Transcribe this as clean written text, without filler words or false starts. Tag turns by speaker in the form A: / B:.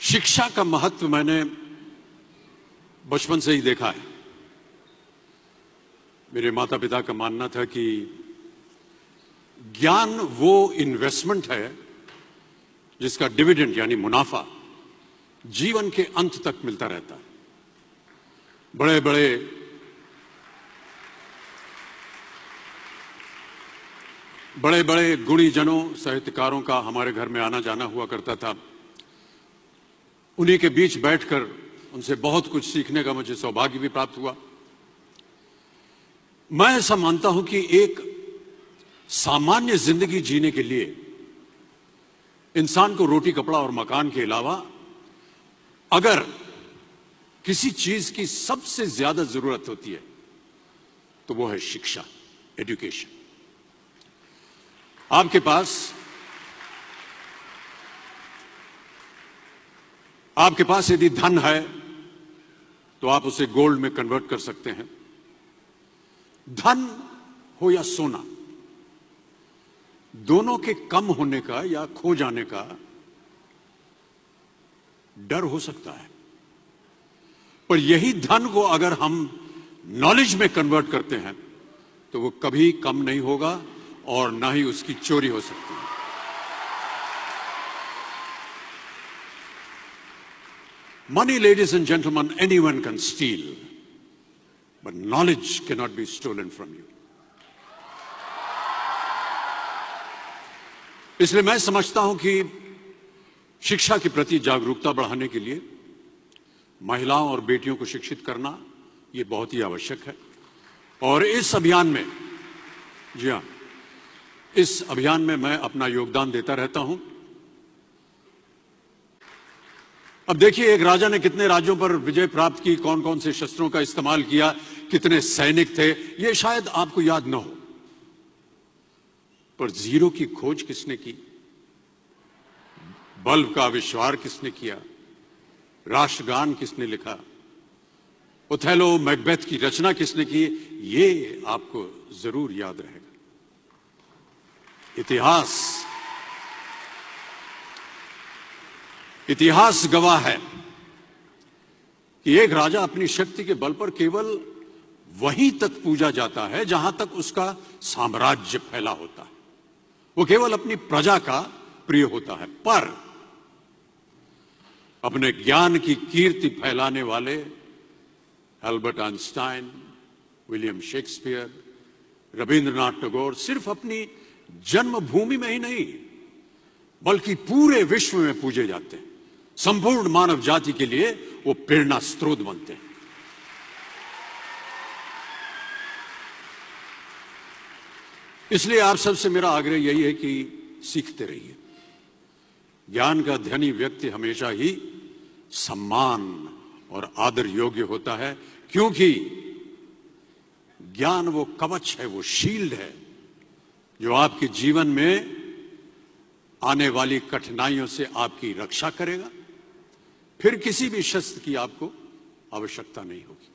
A: शिक्षा का महत्व मैंने बचपन से ही देखा है। मेरे माता पिता का मानना था कि ज्ञान वो इन्वेस्टमेंट है जिसका डिविडेंड यानी मुनाफा जीवन के अंत तक मिलता रहता है। बड़े बड़े गुणीजनों साहित्यकारों का हमारे घर में आना जाना हुआ करता था। उन्हीं के बीच बैठकर उनसे बहुत कुछ सीखने का मुझे सौभाग्य भी प्राप्त हुआ। मैं ऐसा मानता हूं कि एक सामान्य जिंदगी जीने के लिए इंसान को रोटी कपड़ा और मकान के अलावा अगर किसी चीज की सबसे ज्यादा जरूरत होती है तो वो है शिक्षा, एजुकेशन। आपके पास यदि धन है तो आप उसे गोल्ड में कन्वर्ट कर सकते हैं। धन हो या सोना, दोनों के कम होने का या खो जाने का डर हो सकता है, पर यही धन को अगर हम नॉलेज में कन्वर्ट करते हैं तो वो कभी कम नहीं होगा और ना ही उसकी चोरी हो सकती है। Money, ladies and gentlemen, anyone can steal, but knowledge cannot be stolen from you. इसलिए मैं समझता हूं कि शिक्षा के प्रति जागरूकता बढ़ाने के लिए महिलाओं और बेटियों को शिक्षित करना यह बहुत ही आवश्यक है। और इस अभियान में, जी हां, इस अभियान में मैं अपना योगदान देता रहता हूं। अब देखिए, एक राजा ने कितने राज्यों पर विजय प्राप्त की, कौन कौन से शस्त्रों का इस्तेमाल किया, कितने सैनिक थे, यह शायद आपको याद न हो, पर जीरो की खोज किसने की, बल्ब का आविष्कार किसने किया, राष्ट्रगान किसने लिखा, ओथेलो मैकबेथ की रचना किसने की, ये आपको जरूर याद रहेगा। इतिहास गवाह है कि एक राजा अपनी शक्ति के बल पर केवल वहीं तक पूजा जाता है जहां तक उसका साम्राज्य फैला होता है। वो केवल अपनी प्रजा का प्रिय होता है। पर अपने ज्ञान की कीर्ति फैलाने वाले Albert Einstein, William Shakespeare, Rabindranath Tagore सिर्फ अपनी जन्मभूमि में ही नहीं बल्कि पूरे विश्व में पूजे जाते हैं। संपूर्ण मानव जाति के लिए वो प्रेरणा स्रोत बनते हैं। इसलिए आप सबसे मेरा आग्रह यही है कि सीखते रहिए। ज्ञान का धनी व्यक्ति हमेशा ही सम्मान और आदर योग्य होता है, क्योंकि ज्ञान वो कवच है, वो शील्ड है जो आपके जीवन में आने वाली कठिनाइयों से आपकी रक्षा करेगा। फिर किसी भी शस्त्र की आपको आवश्यकता नहीं होगी।